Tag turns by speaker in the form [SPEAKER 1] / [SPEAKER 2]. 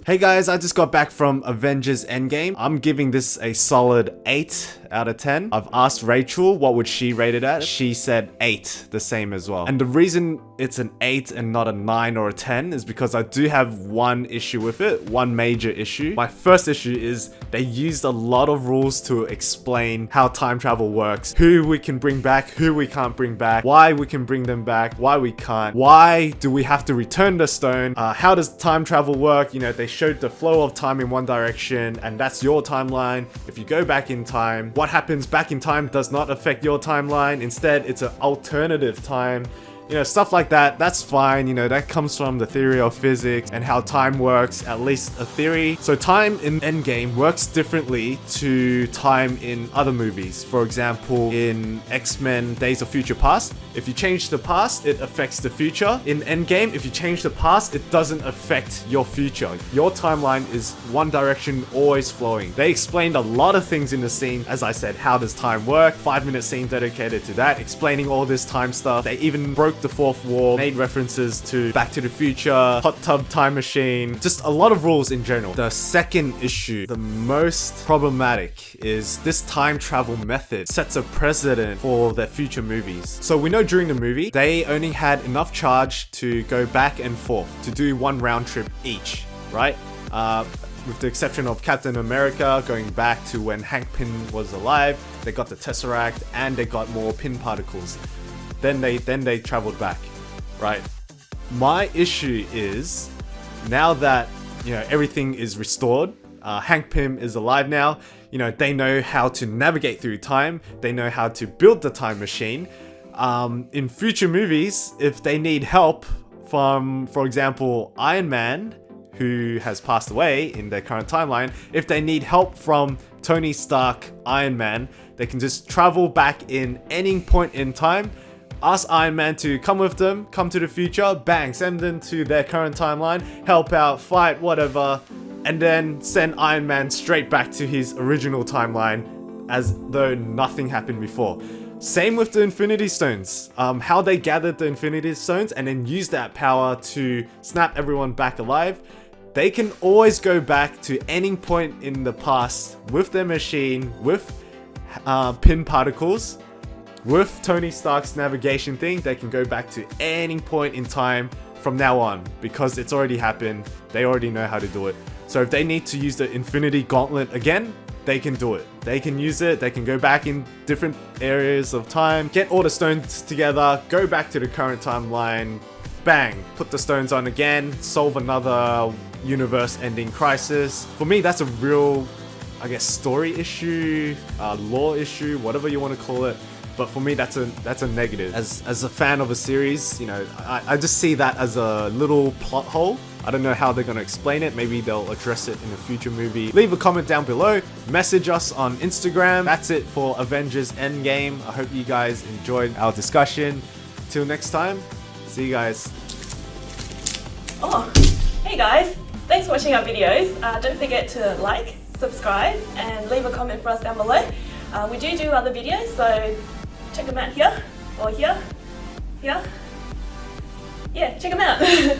[SPEAKER 1] Hey guys, I just got back from Avengers Endgame. I'm giving this a solid 8 out of 10. I've asked Rachel what would she rate it at. She said 8, the same as well. And the reason it's an 8 and not a 9 or a 10 is because I do have one issue with it, one major issue. My first issue is they used a lot of rules to explain how time travel works, who we can bring back, who we can't bring back, why we can bring them back, why we can't, why do we have to return the stone, how does time travel work. You know, they showed the flow of time in one direction and that's your timeline. If you go back in time, what happens back in time does not affect your timeline. Instead, it's an alternative time. You know, stuff like that, that's fine. You know, that comes from the theory of physics and how time works, at least a theory. So time in Endgame works differently to time in other movies. For example, in X-Men Days of Future Past, if you change the past, it affects the future. In Endgame, if you change the past, it doesn't affect your future. Your timeline is one direction, always flowing. They explained a lot of things in the scene. As I said, how does time work? 5-minute scene dedicated to that, explaining all this time stuff. They even broke the fourth wall, made references to Back to the Future, hot tub time machine, just a lot of rules in general. The second issue, the most problematic, is this time travel method sets a precedent for their future movies. So we know during the movie, they only had enough charge to go back and forth, to do one round trip each, right? With the exception of Captain America going back to when Hank Pym was alive, they got the Tesseract and they got more pin particles. Then they traveled back, right? My issue is, now that, you know, everything is restored, Hank Pym is alive now, you know, they know how to navigate through time, they know how to build the time machine. In future movies, if they need help from, for example, Iron Man, who has passed away in their current timeline, if they need help from Tony Stark, Iron Man, they can just travel back in any point in time, ask Iron Man to come with them, come to the future, bang, send them to their current timeline, help out, fight, whatever, and then send Iron Man straight back to his original timeline as though nothing happened before. Same with the Infinity Stones. How they gathered the Infinity Stones and then used that power to snap everyone back alive. They can always go back to any point in the past with their machine, with pin particles, with Tony Stark's navigation thing. They can go back to any point in time from now on because it's already happened. They already know how to do it. So if they need to use the Infinity Gauntlet again, they can do it. They can use it. They can go back in different areas of time, get all the stones together, go back to the current timeline, bang, put the stones on again, solve another universe-ending crisis. For me, that's a real, I guess, story issue, lore issue, whatever you want to call it. But for me, that's a negative. As a fan of a series, you know, I just see that as a little plot hole. I don't know how they're going to explain it. Maybe they'll address it in a future movie. Leave a comment down below. Message us on Instagram. That's it for Avengers Endgame. I hope you guys enjoyed our discussion. Till next time, see you guys.
[SPEAKER 2] Oh, hey guys. Thanks for watching our videos. Don't forget to like, subscribe, and leave a comment for us down below. We do other videos, so check them out here, or here. Yeah, check them out.